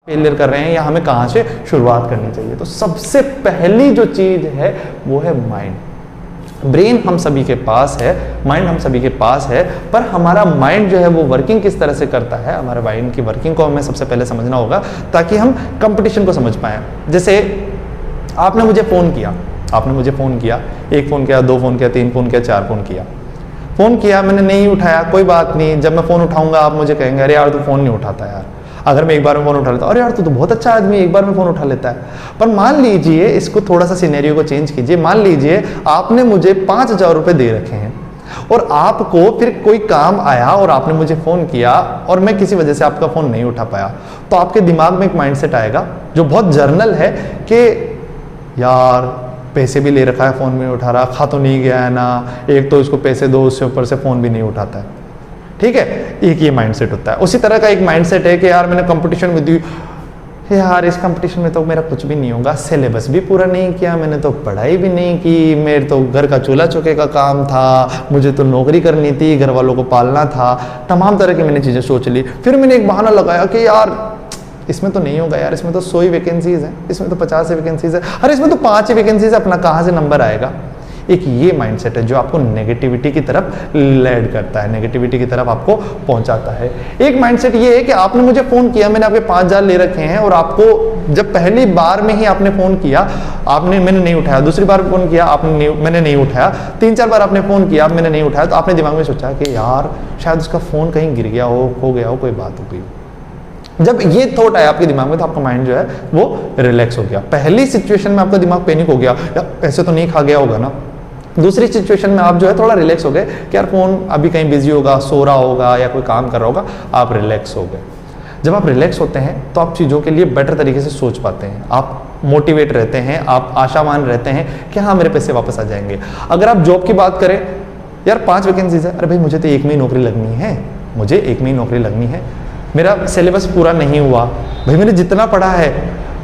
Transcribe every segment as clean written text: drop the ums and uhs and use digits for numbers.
Failure कर रहे हैं या हमें कहाँ से शुरुआत करनी चाहिए। तो सबसे पहली जो चीज़ है वो है माइंड। ब्रेन हम सभी के पास है, माइंड हम सभी के पास है, पर हमारा माइंड जो है वो वर्किंग किस तरह से करता है, हमारे माइंड की वर्किंग को हमें सबसे पहले समझना होगा ताकि हम कंपटीशन को समझ पाएँ। जैसे आपने मुझे फ़ोन किया, एक फ़ोन किया, 2 फ़ोन किया, 3 फ़ोन किया, 4 फ़ोन किया, मैंने नहीं उठाया, कोई बात नहीं, जब मैं फ़ोन उठाऊंगा आप मुझे कहेंगे अरे यार तू फ़ोन नहीं उठाता यार। अगर मैं एक बार में फ़ोन उठा लेता, अरे यार तू तो बहुत अच्छा आदमी है, एक बार में फ़ोन उठा लेता है। पर मान लीजिए, इसको थोड़ा सा सिनेरियो को चेंज कीजिए, मान लीजिए आपने मुझे 5,000 रुपये दे रखे हैं और आपको फिर कोई काम आया और आपने मुझे फ़ोन किया और मैं किसी वजह से आपका फ़ोन नहीं उठा पाया, तो आपके दिमाग में एक माइंडसेट आएगा जो बहुत जर्नल है कि यार पैसे भी ले रखा है, फ़ोन भी नहीं उठा रहा, खा तो नहीं गया है ना, एक तो इसको पैसे दो, उससे ऊपर से फ़ोन भी नहीं उठाता है। ठीक है, एक ये माइंडसेट होता है। उसी तरह का एक माइंडसेट है कि यार मैंने कंपटीशन में दी, यार इस कंपटीशन में तो मेरा कुछ भी नहीं होगा, सिलेबस भी पूरा नहीं किया, मैंने तो पढ़ाई भी नहीं की, मेरे तो घर का चूल्हा चौके का काम था, मुझे तो नौकरी करनी थी, घर वालों को पालना था, तमाम तरह की मैंने चीज़ें सोच ली। फिर मैंने एक बहाना लगाया कि यार इसमें तो नहीं होगा यार, इसमें तो 100 ही वैकेंसीज हैं, इसमें तो 50 ही वैकेंसीज है, अरे इसमें तो 5 ही वैकेंसीज है, अपना कहाँ से नंबर आएगा। एक ये माइंडसेट है जो आपको नेगेटिविटी की तरफ लीड करता है, नेगेटिविटी की तरफ आपको पहुंचाता है। एक माइंडसेट ये है कि आपने मुझे फ़ोन किया, मैंने आपके 5,000 ले रखे हैं और आपको जब पहली बार में ही आपने फ़ोन किया, मैंने नहीं उठाया, दूसरी बार फ़ोन किया मैंने नहीं उठाया, 3-4 बार आपने फ़ोन किया, मैंने नहीं उठाया, तो आपने दिमाग में सोचा कि यार शायद उसका फ़ोन कहीं गिर गया हो, खो गया हो, कोई बात हो गई। जब ये थॉट आया आपके दिमाग में तो आपका माइंड जो है वो रिलैक्स हो गया। पहली सिचुएशन में आपका दिमाग पैनिक हो गया, यार पैसे तो नहीं खा गया होगा ना। दूसरी सिचुएशन में आप जो है थोड़ा रिलैक्स हो गए कि यार फ़ोन अभी कहीं बिजी होगा, सो रहा होगा या कोई काम कर रहा होगा, आप रिलैक्स हो गए। जब आप रिलैक्स होते हैं तो आप चीज़ों के लिए बेटर तरीके से सोच पाते हैं, आप मोटिवेट रहते हैं, आप आशावान रहते हैं कि हाँ मेरे पैसे वापस आ जाएंगे। अगर आप जॉब की बात करें, यार 5 वैकेंसीज है, अरे भाई मुझे तो 1 में ही नौकरी लगनी है, मुझे 1 में ही नौकरी लगनी है, मेरा सिलेबस पूरा नहीं हुआ, भाई मैंने जितना पढ़ा है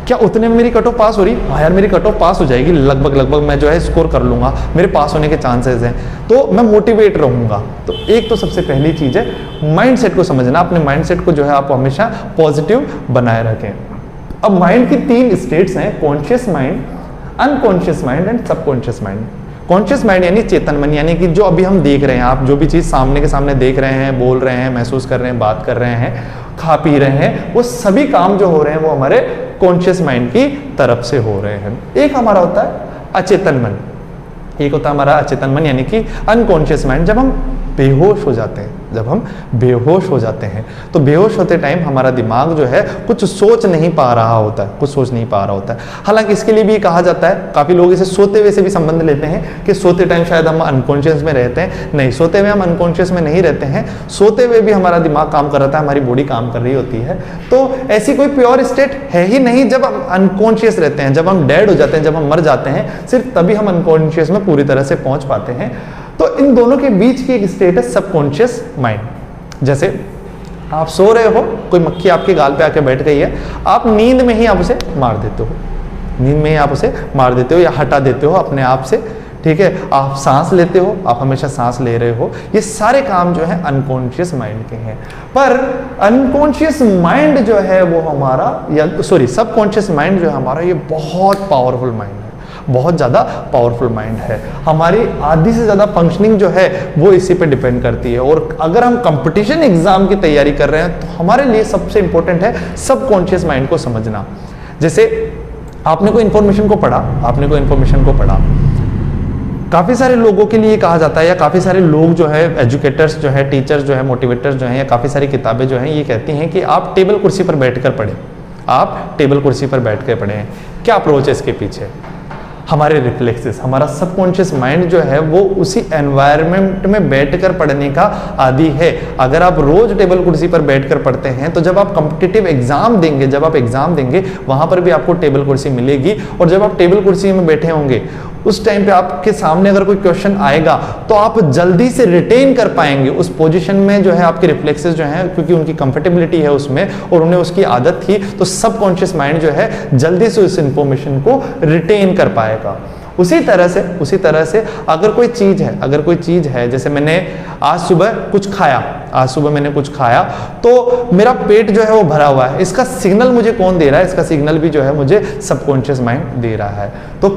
क्या उतने में मेरी कट ऑफ पास हो रही, हाँ यार मेरी कट ऑफ पास हो जाएगी, लगभग मैं जो है स्कोर कर लूँगा, मेरे पास होने के चांसेस हैं, तो मैं मोटिवेट रहूँगा। तो एक तो सबसे पहली चीज़ है माइंडसेट को समझना, अपने माइंडसेट को जो है आप हमेशा पॉजिटिव बनाए रखें। अब माइंड की 3 स्टेट्स हैं, conscious mind, unconscious mind and subconscious mind. Conscious mind यानी चेतन मन, यानी कि जो अभी हम देख रहे हैं, आप जो भी चीज़ सामने के सामने देख रहे हैं, बोल रहे हैं, महसूस कर रहे हैं, बात कर रहे हैं, खा पी रहे हैं, वो सभी काम जो हो रहे हैं वो हमारे कॉन्शियस माइंड की तरफ से हो रहे हैं। एक हमारा होता है अचेतन मन, एक होता है हमारा अचेतन मन यानी कि अनकॉन्शियस माइंड। जब हम बेहोश हो जाते हैं, जब हम बेहोश हो जाते हैं तो बेहोश होते टाइम हमारा दिमाग जो है कुछ सोच नहीं पा रहा होता है, कुछ सोच नहीं पा रहा होता है। हालांकि इसके लिए भी कहा जाता है, काफ़ी लोग इसे सोते हुए से भी संबंध लेते हैं कि सोते टाइम शायद हम अनकॉन्शियस में रहते हैं। नहीं, सोते हुए हम अनकॉन्शियस में नहीं रहते हैं, सोते हुए भी हमारा दिमाग काम कर रहा है, हमारी बॉडी काम कर रही होती है। तो ऐसी कोई प्योर स्टेट है ही नहीं जब हम अनकॉन्शियस रहते हैं। जब हम डेड हो जाते हैं, जब हम मर जाते हैं, सिर्फ तभी हम अनकॉन्शियस में पूरी तरह से पहुंच पाते हैं। तो इन दोनों के बीच की एक स्टेट है सबकॉन्शियस माइंड। जैसे आप सो रहे हो, कोई मक्खी आपके गाल पे आके बैठ गई है, आप नींद में ही आप उसे मार देते हो, नींद में ही आप उसे मार देते हो या हटा देते हो अपने आप से। ठीक है, आप सांस लेते हो, आप हमेशा सांस ले रहे हो, ये सारे काम जो है अनकॉन्शियस माइंड के हैं। पर अनकॉन्शियस माइंड जो है वो हमारा, या सॉरी सबकॉन्शियस माइंड जो है हमारा, ये बहुत पावरफुल माइंड है, बहुत ज़्यादा पावरफुल माइंड है। हमारी आधी से ज़्यादा फंक्शनिंग जो है वो इसी पे डिपेंड करती है। और अगर हम कंपटीशन एग्जाम की तैयारी कर रहे हैं तो हमारे लिए सबसे इंपॉर्टेंट है सबकॉन्शियस माइंड को समझना। जैसे आपने कोई इन्फॉर्मेशन को पढ़ा, काफ़ी सारे लोगों के लिए कहा जाता है, या काफ़ी सारे लोग जो है, एजुकेटर्स जो है, टीचर्स जो है, मोटिवेटर्स जो हैं, या काफ़ी सारी किताबें जो हैं ये कहती हैं कि आप टेबल कुर्सी पर बैठकर पढ़ें, आप टेबल कुर्सी पर बैठ कर पढ़ें। क्या अप्रोच है इसके पीछे? हमारे रिफ्लेक्सेस, हमारा सबकॉन्शियस माइंड जो है वो उसी एनवायरनमेंट में बैठकर पढ़ने का आदी है। अगर आप रोज टेबल कुर्सी पर बैठकर पढ़ते हैं तो जब आप कॉम्पिटिटिव एग्जाम देंगे, जब आप एग्जाम देंगे वहां पर भी आपको टेबल कुर्सी मिलेगी। और जब आप टेबल कुर्सी में बैठे होंगे उस टाइम पे आपके सामने अगर कोई क्वेश्चन आएगा तो आप जल्दी से रिटेन कर पाएंगे उस पोजीशन में जो है। आपके रिफ्लेक्सेस जो हैं, क्योंकि उनकी कंफर्टेबिलिटी है उसमें और उन्हें उसकी आदत थी, तो सबकॉन्शियस माइंड जो है जल्दी से उस इंफॉर्मेशन को रिटेन कर पाएगा। उसी तरह से अगर कोई चीज़ है जैसे मैंने आज सुबह मैंने कुछ खाया तो मेरा पेट जो है वो भरा हुआ है, इसका सिग्नल मुझे कौन दे रहा है? इसका सिग्नल भी जो है मुझे सबकॉन्शियस माइंड दे रहा है। तो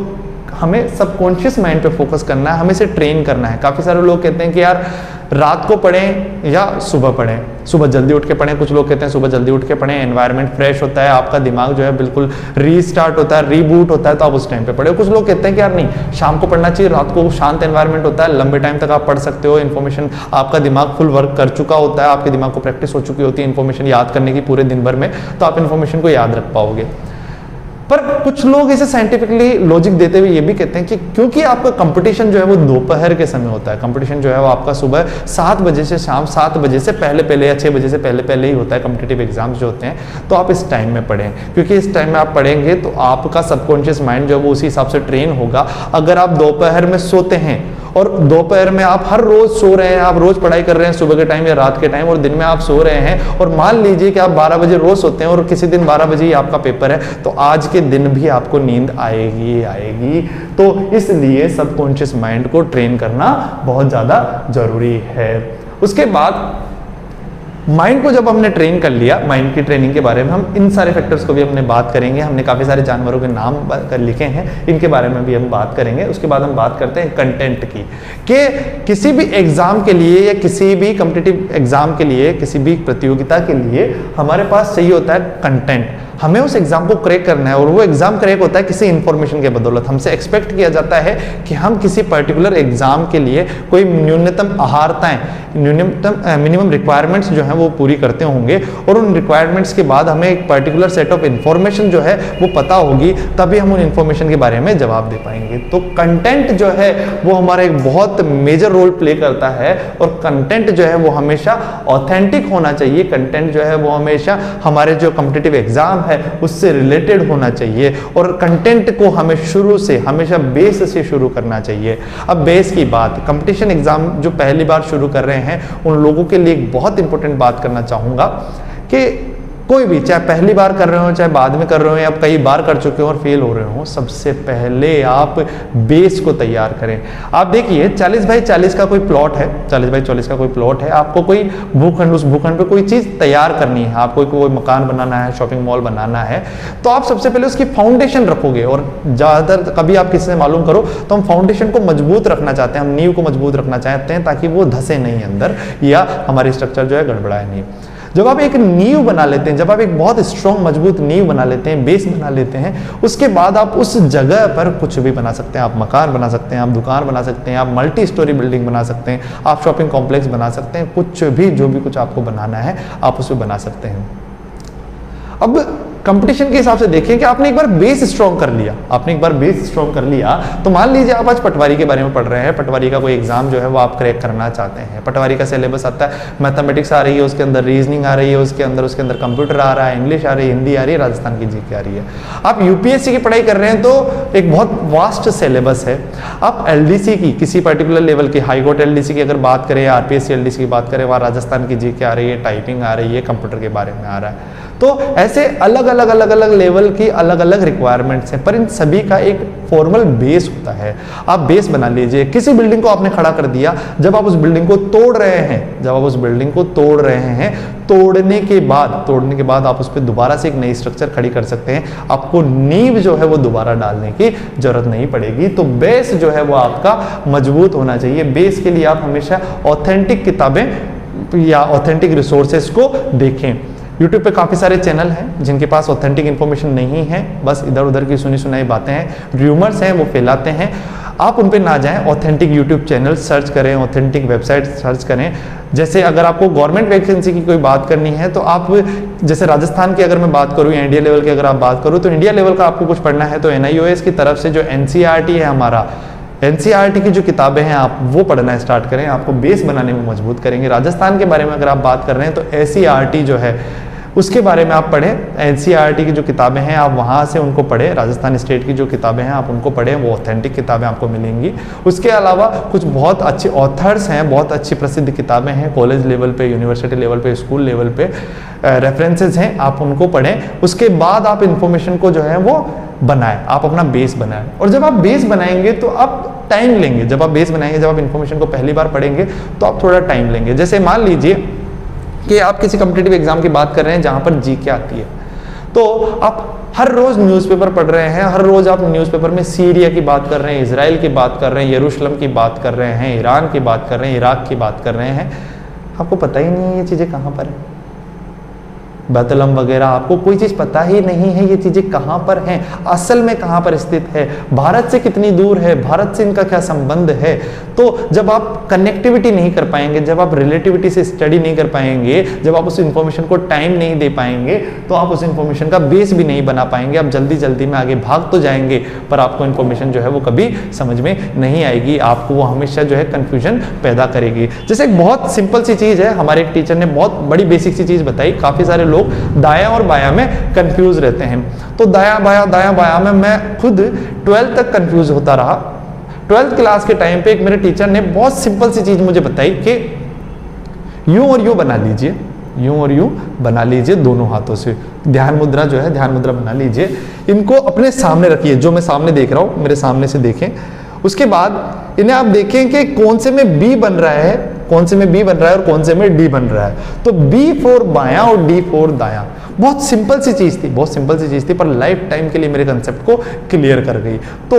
हमें सबकॉन्शियस माइंड पे फोकस करना है, हमें इसे ट्रेन करना है। काफ़ी सारे लोग कहते हैं कि यार रात को पढ़ें या सुबह पढ़ें, सुबह जल्दी उठ के पढ़ें। कुछ लोग कहते हैं सुबह जल्दी उठ के पढ़ें, एनवायरनमेंट फ्रेश होता है, आपका दिमाग जो है बिल्कुल रीस्टार्ट होता है, रीबूट होता है, तो आप उस टाइम पे पढ़ें। कुछ लोग कहते हैं कि यार नहीं, शाम को पढ़ना चाहिए, रात को शांत एनवायरनमेंट होता है, लंबे टाइम तक आप पढ़ सकते हो, इन्फॉर्मेशन आपका दिमाग फुल वर्क कर चुका होता है, आपके दिमाग को प्रैक्टिस हो चुकी होती है इन्फॉर्मेशन याद करने की पूरे दिन भर में, तो आप इन्फॉर्मेशन को याद रख पाओगे। पर कुछ लोग इसे साइंटिफिकली लॉजिक देते हुए ये भी कहते हैं कि क्योंकि आपका कंपटीशन जो है वो दोपहर के समय होता है, कंपटीशन जो है वो आपका सुबह 7 बजे से शाम 7 बजे से पहले या 6 बजे से पहले ही होता है, कॉम्पिटिटिव एग्जाम्स जो होते हैं, तो आप इस टाइम में पढ़ें, क्योंकि इस टाइम में आप पढ़ेंगे तो आपका सबकॉन्शियस माइंड जो है वो उसी हिसाब से ट्रेन होगा। अगर आप दोपहर में सोते हैं और दोपहर में आप हर रोज सो रहे हैं, आप रोज पढ़ाई कर रहे हैं सुबह के टाइम या रात के टाइम, और दिन में आप सो रहे हैं, और मान लीजिए कि आप 12 बजे रोज सोते हैं और किसी दिन 12 बजे ही आपका पेपर है, तो आज के दिन भी आपको नींद आएगी। तो इसलिए सबकॉन्शियस माइंड को ट्रेन करना बहुत ज़्यादा जरूरी है। उसके बाद माइंड को जब हमने ट्रेन कर लिया, माइंड की ट्रेनिंग के बारे में हम इन सारे फैक्टर्स को भी हमने बात करेंगे। हमने काफ़ी सारे जानवरों के नाम लिखे हैं, इनके बारे में भी हम बात करेंगे। उसके बाद हम बात करते हैं कंटेंट की, कि किसी भी एग्जाम के लिए या किसी भी कॉम्पिटिटिव एग्जाम के लिए, किसी भी प्रतियोगिता के लिए हमारे पास चाहिए होता है कंटेंट। हमें उस एग्जाम को क्रैक करना है, और वो एग्जाम क्रैक होता है किसी इंफॉर्मेशन के बदौलत। हमसे एक्सपेक्ट किया जाता है कि हम किसी पर्टिकुलर एग्जाम के लिए कोई न्यूनतम आहारताएं, मिनिमम रिक्वायरमेंट्स जो हैं वो पूरी करते होंगे, और उन रिक्वायरमेंट्स के बाद हमें एक पर्टिकुलर सेट ऑफ इंफॉर्मेशन जो है वो पता होगी, तभी हम उन इंफॉर्मेशन के बारे में जवाब दे पाएंगे। तो कंटेंट जो है वो हमारा एक बहुत मेजर रोल प्ले करता है, और कंटेंट जो है वो हमेशा ऑथेंटिक होना चाहिए। कंटेंट जो है वो हमेशा हमारे जो कॉम्पिटिटिव एग्जाम है उससे रिलेटेड होना चाहिए, और कंटेंट को हमें शुरू से हमेशा बेस से शुरू करना चाहिए। अब बेस की बात, कंपटीशन एग्जाम जो पहली बार शुरू कर रहे हैं उन लोगों के लिए एक बहुत इंपॉर्टेंट बात करना चाहूंगा कि कोई भी, चाहे पहली बार कर रहे हो, चाहे बाद में कर रहे हो, या आप कई बार कर चुके हो और फेल हो रहे हो, सबसे पहले आप बेस को तैयार करें। आप देखिए 40 बाई 40 का कोई प्लॉट है, 40 बाई 40 का कोई प्लॉट है, आपको कोई भूखंड, उस भूखंड पे कोई चीज़ तैयार करनी है, आपको कोई मकान बनाना है, शॉपिंग मॉल बनाना है, तो आप सबसे पहले उसकी फाउंडेशन रखोगे। और ज़्यादातर कभी आप किसी से मालूम करो तो हम फाउंडेशन को मजबूत रखना चाहते हैं, हम नींव को मजबूत रखना चाहते हैं, ताकि वो धसे नहीं अंदर, या हमारी स्ट्रक्चर जो है गड़बड़ाए नहीं। जब आप एक नींव बना लेते हैं, जब आप एक बहुत स्ट्रॉन्ग मजबूत नींव बना लेते हैं, बेस बना लेते हैं, उसके बाद आप उस जगह पर कुछ भी बना सकते हैं। आप मकान बना सकते हैं, आप दुकान बना सकते हैं, आप मल्टी स्टोरी बिल्डिंग बना सकते हैं, आप शॉपिंग कॉम्प्लेक्स बना सकते हैं, कुछ भी, जो भी कुछ आपको बनाना है आप उसमें बना सकते हैं। अब कंपटीशन के हिसाब से देखें कि आपने एक बार बेस स्ट्रॉन्ग कर लिया, तो मान लीजिए आप आज पटवारी के बारे में पढ़ रहे हैं, पटवारी का कोई एग्जाम जो है वो आप क्रैक करना चाहते हैं। पटवारी का सिलेबस आता है, मैथमेटिक्स आ रही है, उसके अंदर रीजनिंग आ रही है, उसके अंदर कंप्यूटर आ रहा है, इंग्लिश आ रही है, हिंदी आ रही है, राजस्थान की जीके आ रही है। आप यूपीएससी की पढ़ाई कर रहे हैं तो एक बहुत वास्ट सिलेबस है। आप एलडीसी की, किसी पर्टिकुलर लेवल की, हाईकोर्ट एलडीसी की अगर बात करें, आरपीएससी एलडीसी की बात करें, वहाँ राजस्थान की जीके आ रही है, टाइपिंग आ रही है, कंप्यूटर के बारे में आ रहा है। तो ऐसे अलग अलग लेवल की अलग अलग रिक्वायरमेंट्स हैं, पर इन सभी का एक फॉर्मल बेस होता है। आप बेस बना लीजिए। किसी बिल्डिंग को आपने खड़ा कर दिया, जब आप उस बिल्डिंग को तोड़ रहे हैं, तोड़ने के बाद आप उस पर दोबारा से एक नई स्ट्रक्चर खड़ी कर सकते हैं। आपको नींव जो है वो दोबारा डालने की जरूरत नहीं पड़ेगी। तो बेस जो है वो आपका मजबूत होना चाहिए। बेस के लिए आप हमेशा ऑथेंटिक किताबें या ऑथेंटिक रिसोर्सेज को देखें। यूट्यूब पे काफ़ी सारे चैनल हैं जिनके पास ऑथेंटिक इन्फॉर्मेशन नहीं है, बस इधर उधर की सुनी सुनाई बातें हैं, र्यूमर्स हैं, वो फैलाते हैं। आप उन पे ना जाएं, ऑथेंटिक यूट्यूब चैनल सर्च करें, ऑथेंटिक वेबसाइट सर्च करें। जैसे अगर आपको गवर्नमेंट वैकेंसी की कोई बात करनी है तो आप, जैसे राजस्थान की अगर मैं बात करूँ या इंडिया लेवल की अगर आप बात करूँ, तो इंडिया लेवल का आपको कुछ पढ़ना है तो NIOS की तरफ से जो NCERT है हमारा, NCERT की जो किताबें हैं आप वो पढ़ना स्टार्ट करें, आपको बेस बनाने में मजबूत करेंगे। राजस्थान के बारे में अगर आप बात कर रहे हैं तो SERT जो है उसके बारे में आप पढ़ें। एनसीईआरटी की जो किताबें हैं आप वहाँ से उनको पढ़ें, राजस्थान स्टेट की जो किताबें हैं आप उनको पढ़ें, वो ऑथेंटिक किताबें आपको मिलेंगी। उसके अलावा कुछ बहुत अच्छे ऑथर्स हैं, बहुत अच्छी प्रसिद्ध किताबें हैं, कॉलेज लेवल पे, यूनिवर्सिटी लेवल पे, स्कूल लेवल पे रेफरेंसेस हैं, आप उनको पढ़ें। उसके बाद आप इंफॉर्मेशन को जो है वो बनाएं, आप अपना बेस बनाएं। और जब आप बेस बनाएंगे तो आप टाइम लेंगे, जब आप बेस बनाएंगे, जब आप इन्फॉर्मेशन को पहली बार पढ़ेंगे तो आप थोड़ा टाइम लेंगे। जैसे मान लीजिए कि आप किसी कॉम्पिटिटिव एग्जाम की बात कर रहे हैं जहां पर जीके आती है, तो आप हर रोज न्यूज़पेपर पढ़ रहे हैं, हर रोज आप न्यूज़पेपर में सीरिया की बात कर रहे हैं, इजराइल की बात कर रहे हैं, यरूशलेम की बात कर रहे हैं, ईरान की बात कर रहे हैं, इराक की बात कर रहे हैं, आपको पता ही नहीं है ये चीज़ें कहाँ पर है। बैतलम वगैरह आपको कोई चीज़ पता ही नहीं है, ये चीज़ें कहाँ पर हैं, असल में कहाँ पर स्थित है, भारत से कितनी दूर है, भारत से इनका क्या संबंध है। तो जब आप कनेक्टिविटी नहीं कर पाएंगे, जब आप रिलेटिविटी से स्टडी नहीं कर पाएंगे, जब आप उस इंफॉर्मेशन को टाइम नहीं दे पाएंगे, तो आप उस इंफॉर्मेशन का बेस भी नहीं बना पाएंगे। आप जल्दी जल्दी में आगे भाग तो जाएंगे, पर आपको इंफॉर्मेशन जो है वो कभी समझ में नहीं आएगी, आपको वो हमेशा जो है कंफ्यूजन पैदा करेगी। जैसे एक बहुत सिंपल सी चीज़ है, हमारे एक टीचर ने बहुत बड़ी बेसिक सी चीज़ बताई। काफ़ी सारे लोग दाया और बाया में कंफ्यूज रहते हैं, तो दाया बाया में मैं खुद 12th तक कंफ्यूज होता रहा। 12th क्लास के टाइम पे एक मेरे टीचर ने बहुत सिंपल सी चीज मुझे बताई कि यूं और यूं बना लीजिए, यूं और यूं बना लीजिए दोनों हाथों से। ध्यान मुद्रा जो है, ध्यान मुद्रा बना लीजिए, इनको अपने सामने रखिए, जो मैं सामने देख रहा हूं मेरे सामने से देखें। उसके बाद इन्हें आप देखें कि कौन से में बी बन रहा है, कौन से में बी बन रहा है और कौन से में डी बन रहा है। तो B4 बायां और D4 दायां। बहुत सिंपल सी चीज थी, बहुत सिंपल सी चीज थी, पर लाइफ टाइम के लिए मेरे कंसेप्ट को क्लियर कर गई। तो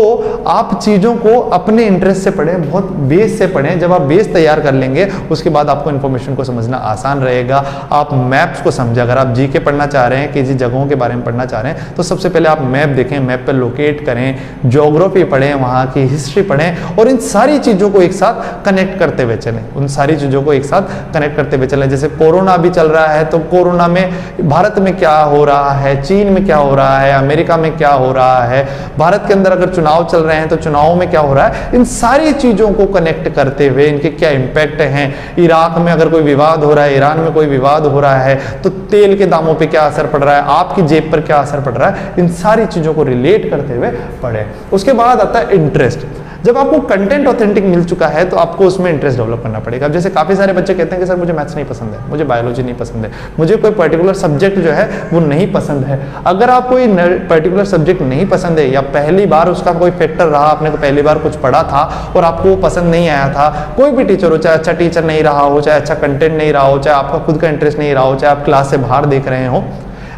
आप चीजों को अपने इंटरेस्ट से पढ़ें, बहुत बेस से पढ़ें। जब आप बेस तैयार कर लेंगे उसके बाद आपको इन्फॉर्मेशन को समझना आसान रहेगा। आप मैप्स को समझें, अगर आप जीके पढ़ना चाह रहे हैं, किसी जगहों के बारे में पढ़ना चाह रहे हैं, तो सबसे पहले आप मैप देखें, मैप पर लोकेट करें, ज्योग्राफी पढ़ें, वहाँ की हिस्ट्री पढ़ें और इन सारी चीज़ों को एक साथ कनेक्ट करते हुए चलें, उन सारी चीज़ों को एक साथ कनेक्ट करते हुए चलें। जैसे कोरोना भी चल रहा है, तो कोरोना में भारत में क्या हो रहा है, चीन में क्या हो रहा है, अमेरिका में क्या हो रहा है, भारत के अंदर अगर चुनाव चल रहे हैं तो चुनावों में क्या हो रहा है, इन सारी चीज़ों को कनेक्ट करते हुए इनके क्या इम्पैक्ट हैं। इराक में अगर कोई विवाद हो रहा है, ईरान में कोई विवाद हो रहा है, तो तेल के दामों पे क्या असर पड़ रहा है, आपकी जेब पर क्या असर पड़ रहा है, इन सारी चीज़ों को रिलेट करते हुए पढ़ें। उसके बाद आता है इंटरेस्ट। जब आपको कंटेंट ऑथेंटिक मिल चुका है तो आपको उसमें इंटरेस्ट डेवलप करना पड़ेगा। अब जैसे काफ़ी सारे बच्चे कहते हैं कि सर मुझे मैथ्स नहीं पसंद है, मुझे बायोलॉजी नहीं पसंद है, मुझे कोई पर्टिकुलर सब्जेक्ट जो है वो नहीं पसंद है। अगर आप कोई पर्टिकुलर सब्जेक्ट नहीं पसंद है या पहली बार उसका कोई फैक्टर रहा, आपने तो पहली बार कुछ पढ़ा था और आपको वो पसंद नहीं आया था, कोई भी टीचर हो, चाहे अच्छा टीचर नहीं रहा हो, चाहे अच्छा कंटेंट नहीं रहा हो, चाहे आपका खुद का इंटरेस्ट नहीं रहा हो, चाहे आप क्लास से बाहर देख रहे हो,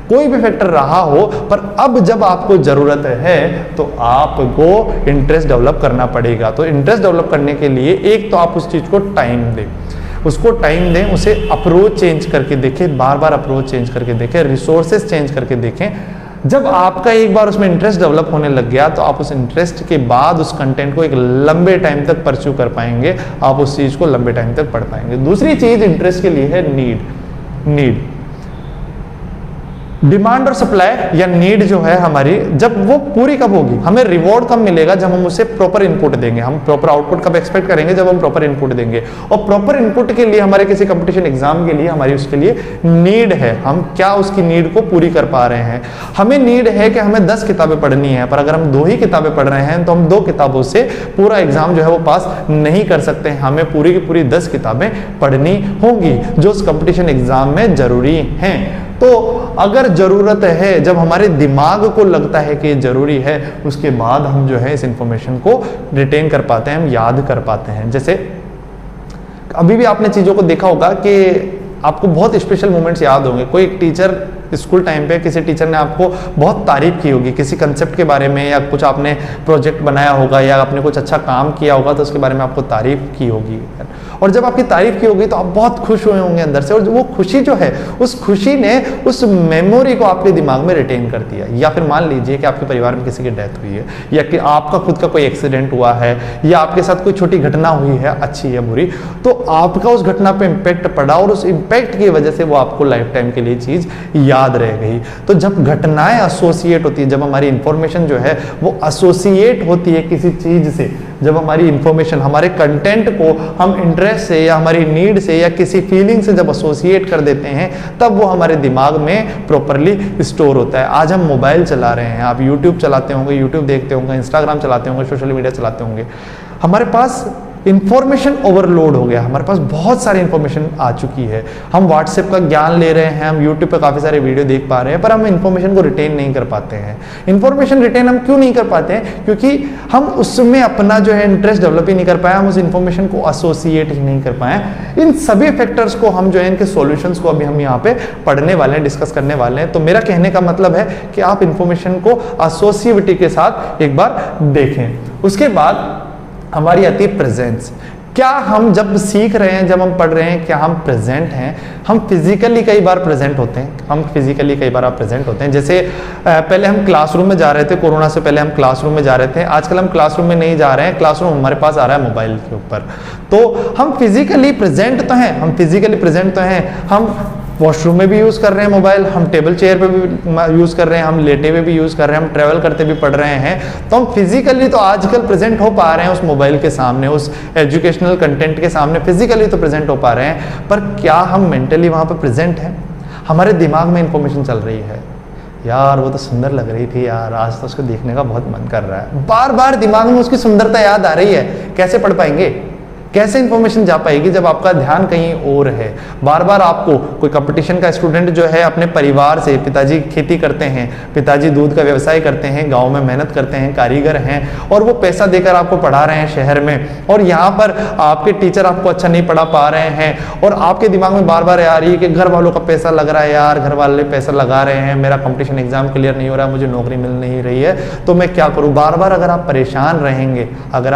कोई भी फैक्टर रहा हो, पर अब जब आपको जरूरत है तो आपको इंटरेस्ट डेवलप करना पड़ेगा। तो इंटरेस्ट डेवलप करने के लिए एक तो आप उस चीज को टाइम दें, उसको टाइम दें, उसे अप्रोच चेंज करके देखें, बार बार अप्रोच चेंज करके देखें, रिसोर्सेज चेंज करके देखें। जब आपका एक बार उसमें इंटरेस्ट डेवलप होने लग गया तो आप उस इंटरेस्ट के बाद उस कंटेंट को एक लंबे टाइम तक परस्यू कर पाएंगे, आप उस चीज को लंबे टाइम तक पढ़ पाएंगे। दूसरी चीज इंटरेस्ट के लिए है नीड। डिमांड और सप्लाई या नीड जो है हमारी, जब वो पूरी कब होगी, हमें रिवॉर्ड कब मिलेगा, जब हम उसे प्रॉपर इनपुट देंगे। हम प्रॉपर आउटपुट कब एक्सपेक्ट करेंगे, जब हम प्रॉपर इनपुट देंगे। और प्रॉपर इनपुट के लिए हमारे किसी कंपटीशन एग्जाम के लिए हमारी उसके लिए नीड है, हम क्या उसकी नीड को पूरी कर पा रहे हैं। हमें नीड है कि हमें 10 किताबें पढ़नी है, पर अगर हम 2 ही किताबें पढ़ रहे हैं तो हम 2 किताबों से पूरा एग्जाम जो है वो पास नहीं कर सकते। हमें पूरी की पूरी 10 किताबें पढ़नी होंगी जो उस कंपटीशन एग्जाम में जरूरी हैं। तो अगर जरूरत है, जब हमारे दिमाग को लगता है कि जरूरी है, उसके बाद हम जो है इस इंफॉर्मेशन को रिटेन कर पाते हैं, हम याद कर पाते हैं। जैसे अभी भी आपने चीज़ों को देखा होगा कि आपको बहुत स्पेशल मोमेंट्स याद होंगे। कोई एक टीचर स्कूल टाइम पे, किसी टीचर ने आपको बहुत तारीफ की होगी किसी कंसेप्ट के बारे में, या कुछ आपने प्रोजेक्ट बनाया होगा या आपने कुछ अच्छा काम किया होगा तो उसके बारे में आपको तारीफ की होगी। और जब आपकी तारीफ की होगी तो आप बहुत खुश हुए होंगे अंदर से, और वो खुशी जो है, उस खुशी ने उस मेमोरी को आपके दिमाग में रिटेन कर दिया। या फिर मान लीजिए कि आपके परिवार में किसी की डेथ हुई है, या कि आपका खुद का कोई एक्सीडेंट हुआ है, या आपके साथ कोई छोटी घटना हुई है, अच्छी या बुरी, तो आपका उस घटना पे इम्पैक्ट पड़ा और उस इम्पैक्ट की वजह से वो आपको लाइफ टाइम के लिए चीज याद रह गई। तो जब घटनाएं एसोसिएट होती है, जब हमारी इंफॉर्मेशन जो है वो एसोसिएट होती है किसी चीज से, जब हमारी इंफॉर्मेशन, हमारे कंटेंट को हम इंटरेस्ट से या हमारी नीड से या किसी फीलिंग से जब एसोसिएट कर देते हैं, तब वो हमारे दिमाग में प्रॉपरली स्टोर होता है। आज हम मोबाइल चला रहे हैं, आप यूट्यूब चलाते होंगे, यूट्यूब देखते होंगे, इंस्टाग्राम चलाते होंगे, सोशल मीडिया चलाते होंगे, हमारे पास इंफॉर्मेशन ओवरलोड हो गया, हमारे पास बहुत सारी इंफॉर्मेशन आ चुकी है। हम व्हाट्सएप का ज्ञान ले रहे हैं, हम यूट्यूब पे काफ़ी सारे वीडियो देख पा रहे हैं, पर हम इंफॉर्मेशन को रिटेन नहीं कर पाते हैं। इंफॉर्मेशन रिटेन हम क्यों नहीं कर पाते हैं? क्योंकि हम उसमें अपना जो है इंटरेस्ट डेवलप ही नहीं कर पाए, हम उस इंफॉर्मेशन को एसोसिएट ही नहीं कर पाए। इन सभी फैक्टर्स को हम जो है, इनके सॉल्यूशंस को अभी हम यहाँ पे पढ़ने वाले हैं, डिस्कस करने वाले हैं। तो मेरा कहने का मतलब है कि आप इंफॉर्मेशन को एसोसिएटिविटी के साथ एक बार देखें। उसके बाद हमारी आती है प्रेजेंस। क्या हम जब सीख रहे हैं, जब हम पढ़ रहे हैं, क्या हम प्रेजेंट हैं? हम फिजिकली कई बार प्रेजेंट होते हैं, हम फिजिकली कई बार आप प्रेजेंट होते हैं। जैसे पहले हम क्लासरूम में जा रहे थे, कोरोना से पहले हम क्लासरूम में जा रहे थे, आजकल हम क्लासरूम में नहीं जा रहे हैं, क्लासरूम हमारे पास आ रहा है मोबाइल के ऊपर। तो हम फिजिकली प्रेजेंट तो हैं, हम फिजिकली प्रेजेंट तो हैं, हम वॉशरूम में भी यूज़ कर रहे हैं मोबाइल, हम टेबल चेयर पे भी यूज़ कर रहे हैं, हम लेटे हुए भी यूज़ कर रहे हैं, हम ट्रैवल करते भी पढ़ रहे हैं। तो हम फिजिकली तो आजकल प्रेजेंट हो पा रहे हैं उस मोबाइल के सामने, उस एजुकेशनल कंटेंट के सामने, फिजिकली तो प्रेजेंट हो पा रहे हैं, पर क्या हम मेंटली वहाँ पर प्रेजेंट हैं? हमारे दिमाग में इंफॉर्मेशन चल रही है, यार वो तो सुंदर लग रही थी यार, आज तो उसको देखने का बहुत मन कर रहा है, बार बार दिमाग में उसकी सुंदरता याद आ रही है। कैसे पढ़ पाएंगे? कैसे इंफॉर्मेशन जा पाएगी जब आपका ध्यान कहीं और है? बार बार आपको कोई कंपटीशन का स्टूडेंट जो है अपने परिवार से, पिताजी खेती करते हैं, पिताजी दूध का व्यवसाय करते हैं, गांव में मेहनत करते हैं, कारीगर हैं, और वो पैसा देकर आपको पढ़ा रहे हैं शहर में, और यहाँ पर आपके टीचर आपको अच्छा नहीं पढ़ा पा रहे हैं, और आपके दिमाग में बार बार आ रही है कि घर वालों का पैसा लग रहा है, यार घर वाले पैसा लगा रहे हैं, मेरा कंपटीशन एग्जाम क्लियर नहीं हो रहा, मुझे नौकरी मिल नहीं रही है, तो मैं क्या करूँ? बार बार अगर आप परेशान रहेंगे, अगर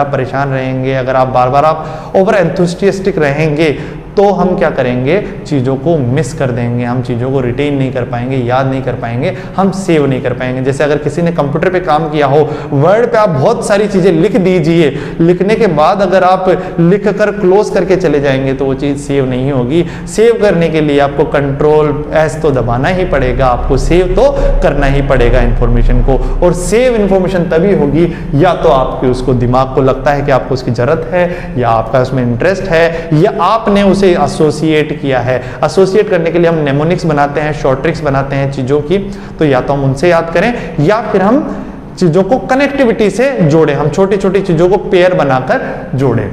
आप बार बार आप ओवर एंथुसियास्टिक रहेंगे, तो हम क्या करेंगे? चीज़ों को मिस कर देंगे, हम चीज़ों को रिटेन नहीं कर पाएंगे, याद नहीं कर पाएंगे, हम सेव नहीं कर पाएंगे। जैसे अगर किसी ने कंप्यूटर पे काम किया हो, वर्ड पे आप बहुत सारी चीज़ें लिख दीजिए, लिखने के बाद अगर आप लिख कर क्लोज करके चले जाएंगे तो वो चीज़ सेव नहीं होगी। सेव करने के लिए आपको Ctrl+S तो दबाना ही पड़ेगा, आपको सेव तो करना ही पड़ेगा इंफॉर्मेशन को, और सेव इंफॉर्मेशन तभी होगी या तो आपके उसको दिमाग को लगता है कि आपको उसकी ज़रूरत है, या आपका उसमें इंटरेस्ट है, या आपने उसे एसोसिएट किया है। एसोसिएट करने के लिए हम नेमोनिक्स बनाते हैं, शॉर्ट ट्रिक्स बनाते हैं चीजों की, तो या तो हम उनसे याद करें, या फिर हम चीजों को कनेक्टिविटी से जोड़ें, हम छोटी छोटी चीजों को पेयर बनाकर जोड़ें।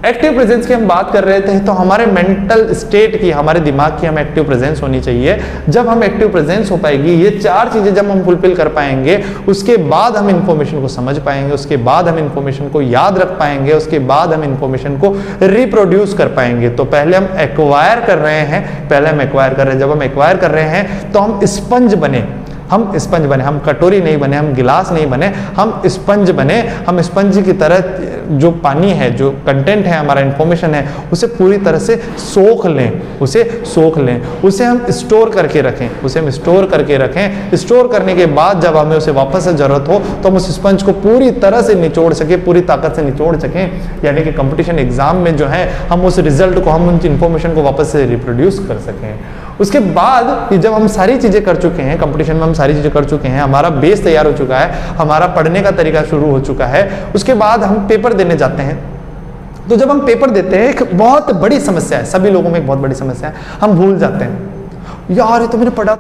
एक्टिव प्रेजेंस की हम बात कर रहे थे, तो हमारे मेंटल स्टेट की, हमारे दिमाग की हम एक्टिव प्रेजेंस होनी चाहिए। जब हम एक्टिव प्रेजेंस हो पाएगी, ये चार चीजें जब हम फुलफिल कर पाएंगे, उसके बाद हम इंफॉर्मेशन को समझ पाएंगे, उसके बाद हम इंफॉर्मेशन को याद रख पाएंगे, उसके बाद हम इंफॉर्मेशन को रिप्रोड्यूस कर पाएंगे। तो पहले हम एक्वायर कर रहे हैं, जब हम एक्वायर कर रहे हैं तो हम स्पंज बने, हम कटोरी नहीं बने, हम गिलास नहीं बने, हम स्पंज बने। हम स्पंज की तरह जो पानी है, जो कंटेंट है, हमारा इंफॉर्मेशन है, उसे पूरी तरह से सोख लें, उसे हम स्टोर करके रखें, स्टोर करने के बाद जब हमें उसे वापस से जरूरत हो तो हम उस स्पंज को पूरी तरह से निचोड़ सकें, पूरी ताकत से निचोड़ सकें, यानी कि कंपटीशन एग्जाम में जो है हम उस रिजल्ट को, हम उन इंफॉर्मेशन को वापस से रिप्रोड्यूस कर सकें। उसके बाद जब हम सारी चीजें कर चुके हैं, कंपटीशन में हम सारी चीजें कर चुके हैं, हमारा बेस तैयार हो चुका है, हमारा पढ़ने का तरीका शुरू हो चुका है, उसके बाद हम पेपर देने जाते हैं। तो जब हम पेपर देते हैं, एक बहुत बड़ी समस्या है, सभी लोगों में एक बहुत बड़ी समस्या है, हम भूल जाते हैं, यार ये तो मैंने पढ़ा